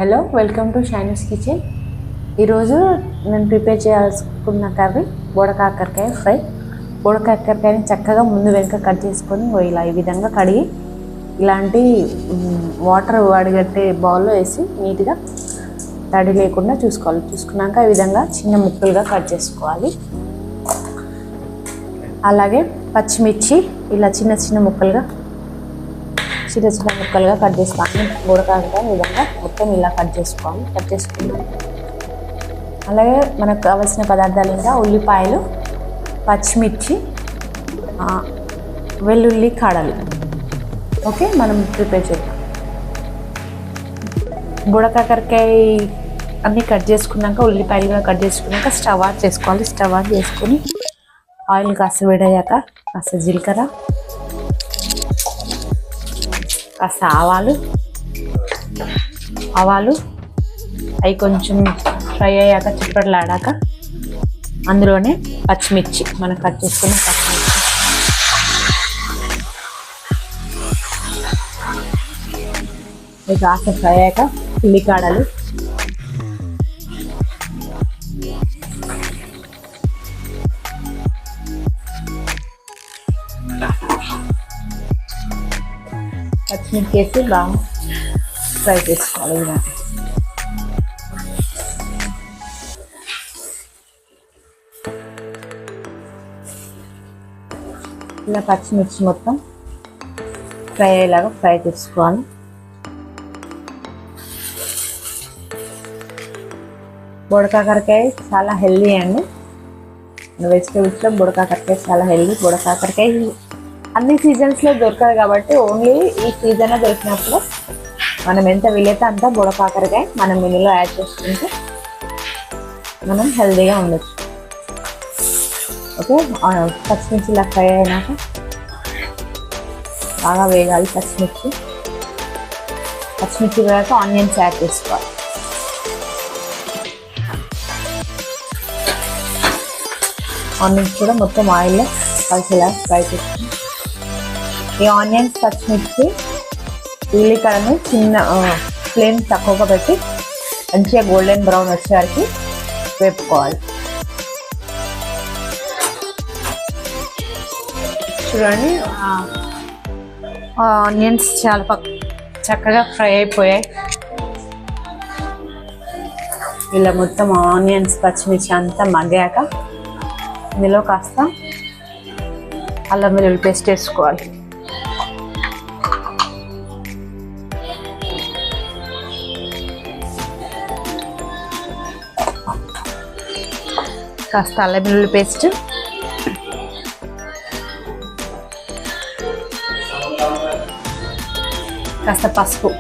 Hello, welcome to Shiny's kitchen. ఈరోజు నేను prepare చేసుకున్న కర్రీ బోడకాకరకాయ ఫ్రై. బోడకాకరకాయని చక్కగా ముందు వెనుక కట్ చేసుకొని ఇలా ఈ విధంగా కడిగి ఇలాంటి వాటర్ వడిగట్టే బౌల్లో వేసి నీట్గా తడి లేకుండా చూసుకున్నాక ఈ విధంగా చిన్న ముక్కలుగా కట్ చేసుకోవాలి. అలాగే పచ్చిమిర్చి ఇలా చిన్న చిన్న ముక్కలుగా కట్ చేసుకోవాలి. బోడకాకరకాయ ఈ విధంగా మొత్తం ఇలా కట్ చేసుకుని అలాగే మనకు కావాల్సిన పదార్థాలు ఇంకా ఉల్లిపాయలు, పచ్చిమిర్చి, వెల్లుల్లి కాడలు. ఓకే, మనం ప్రిపేర్ చేద్దాం. బోడకాకరకాయ అన్నీ కట్ చేసుకున్నాక ఉల్లిపాయలు కూడా కట్ చేసుకున్నాక స్టవ్ ఆన్ చేసుకోవాలి. స్టవ్ ఆన్ చేసుకొని ఆయిల్ కాస్త వేడయ్యాక కాస్త జీలకర్ర, కాస్త ఆవాలు అవి కొంచెం ఫ్రై అయ్యాక చిప్పట్లాడాక అందులోనే పచ్చిమిర్చి మనం కట్ చేసుకున్న పచ్చిమిర్చి, ఇది కాస్త ఫ్రై అయ్యాక ఉల్లికాడలు, పచ్చిమిర్చి వేసి బాగా ఫ్రై చేసుకోవాలి. ఇలా పచ్చిమిర్చి మొత్తం ఫ్రై అయ్యేలాగా ఫ్రై చేసుకోవాలి. బోడకాకరకాయ చాలా హెల్దీ అండి. వెజిటేబుల్స్లో బోడకాకరకాయ చాలా హెల్దీ. బోడకాకరకాయ అన్ని సీజన్స్లో దొరకదు కాబట్టి ఓన్లీ ఈ సీజన్లో దొరికినప్పుడు మనం ఎంత వీలైతే అంత బోడకాకరకాయ మనం మెనూలో యాడ్ చేసుకుంటే మనం హెల్దీగా ఉండొచ్చు. ఓకే, పచ్చిమిర్చి ఇలా ఫ్రై అయినాక బాగా వేగాలి. పచ్చిమిర్చి వేగాక ఆనియన్స్ యాడ్ చేసుకోవాలి. ఆనియన్స్ కూడా మొత్తం ఆయిల్లో కలిసేలా ఫ్రై చేసుకోవాలి. ఈ ఆనియన్స్, పచ్చిమిర్చి, ఉల్లికాడని చిన్న ఫ్లేమ్ తక్కువగా పెట్టి మంచిగా గోల్డెన్ బ్రౌన్ వచ్చే వరకు వేపుకోవాలి. చూడండి, ఆనియన్స్ చాలా చక్కగా ఫ్రై అయిపోయాయి. ఇలా మొత్తం ఆనియన్స్, పచ్చిమిర్చి అంతా మగ్గాక ఇందులో కాస్త అల్లం వెల్లుల్లి పేస్ట్ వేసుకోవాలి. కాస్త అల్లం వెల్లుల్లి పేస్ట్, కాస్త పసుపు,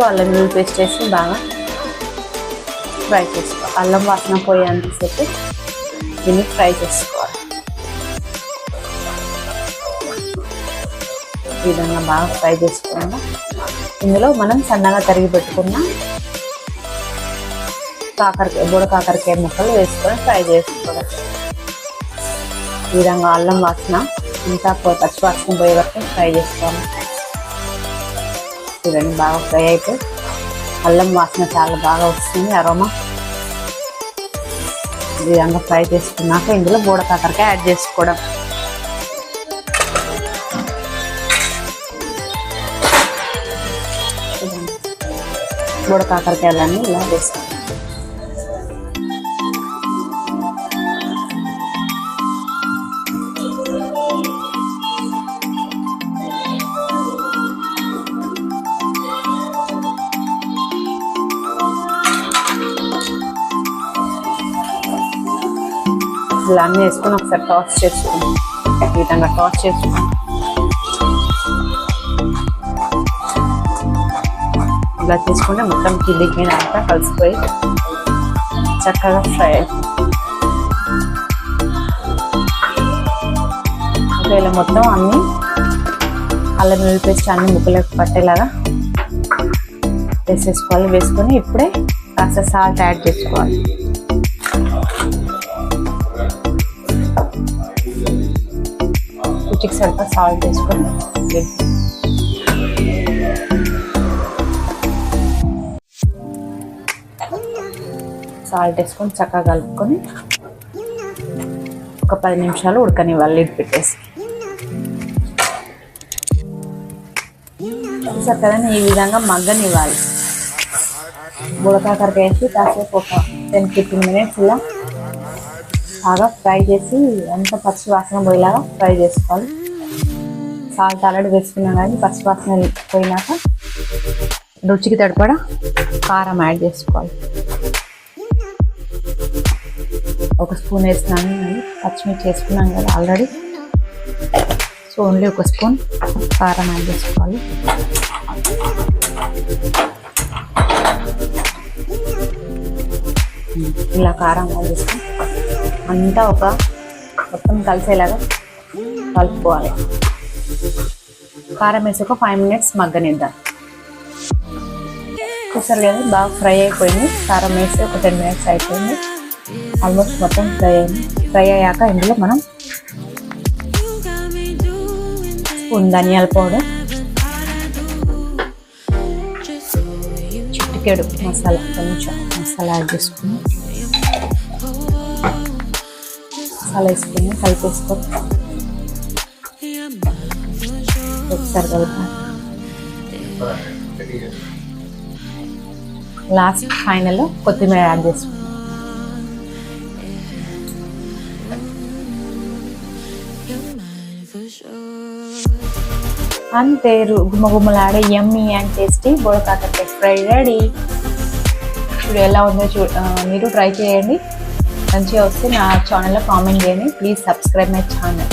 అల్లం వెల్లుల్లి పేస్ట్ వేసి బాగా ఫ్రై చేసుకోవాలి. అల్లం వాసన పోయేంతసేపు దీన్ని ఫ్రై చేసుకోవాలి. ఈ విధంగా బాగా ఫ్రై చేసుకున్నాక ఇందులో మనం సన్నగా తరిగి పెట్టుకున్న బోడకాకరకాయ ముక్కలు వేసుకొని ఫ్రై చేసుకోవాలి. ఈ విధంగా అల్లం వాసన ఇంకా పచ్చి వాసన పోయే వరకు ఫ్రై చేసుకోవాలి. చూడండి, బాగా ఫ్రై అయితే అల్లం వాసన చాలా బాగా వస్తుంది, అరోమా. ఈ విధంగా ఫ్రై చేసుకున్నాక ఇందులో బోడకాకరకాయ యాడ్ చేసుకోవడం. బోడకాకరకాయలన్నీ ఇలా వేసుకోవాలి. ఇలా అన్నీ వేసుకొని ఒకసారి టాస్ చేసుకున్నాం. ఈ విధంగా టాస్ చేసుకున్నాం. ఇలా చేసుకుంటే మొత్తం కిందికి మీద అంతా కలిసిపోయి చక్కగా ఫ్రై అవుతుంది. ఇలా మొత్తం అన్నీ అల్లం వెల్లుల్లి పేస్ట్ అన్ని ముక్కలకు పట్టేలాగా వేసేసుకోవాలి. వేసుకొని ఇప్పుడే కాస్త సాల్ట్ యాడ్ చేసుకోవాలి. రుచికి సరిపడా సాల్ట్ వేసుకొని సాల్ట్ వేసుకొని చక్కగా కలుపుకొని ఒక 10 నిమిషాలు ఉడకనివ్వాలి లిడ్ పెట్టేసి. చూసారు కదా, ఈ విధంగా మగ్గనివ్వాలి. బుడకాకరకాయ వేసి కాసేపు ఒక 10-15 మినిట్స్ ఇలా బాగా ఫ్రై చేసి అంత పచ్చి వాసన పోయేలాగా ఫ్రై చేసుకోవాలి. సాల్ట్ ఆల్రెడీ వేసుకున్నాం కానీ పచ్చి వాసన పోయినాక రుచికి తడిపడ కారం యాడ్ చేసుకోవాలి. 1 స్పూన్ వేసినాను, పచ్చిమిర్చి వేసుకున్నాం కదా ఆల్రెడీ. సో ఓన్లీ 1 స్పూన్ కారం యాడ్ చేసుకోవాలి. ఇలా కారం యాడ్ చేసుకొని అంతా మొత్తం కలిసేలాగా కలుపుకోవాలి. కారం వేసి ఒక 5 మినిట్స్ మగ్గనిద్దాం. చూసారు కదా, బాగా ఫ్రై అయిపోయింది. కారం వేసి ఒక 10 మినిట్స్ అయిపోయింది. ఆల్మోస్ట్ మొత్తం ఫ్రై అయింది. ఫ్రై అయ్యాక ఇందులో మనం స్పూన్ ధనియాల పౌడర్, చిటికెడు మసాలా, కొంచెం మసాలా యాడ్ చేసుకుని మసాలా వేసుకుని కలిపేసుకొని ఒకసారి కలుపుతాను. లాస్ట్ ఫైనల్లో కొత్తిమీర యాడ్ చేసుకున్నాం. అంతే, గుమ్మగుమ్మలాడే యమ్మీ అండ్ టేస్టీ బుడకాకరకాయ ఫ్రై రెడీ. ఇప్పుడు ఎలా ఉందో మీరు ట్రై చేయండి. మంచిగా వస్తే నా ఛానల్లో కామెంట్ చేయండి. Please subscribe my channel.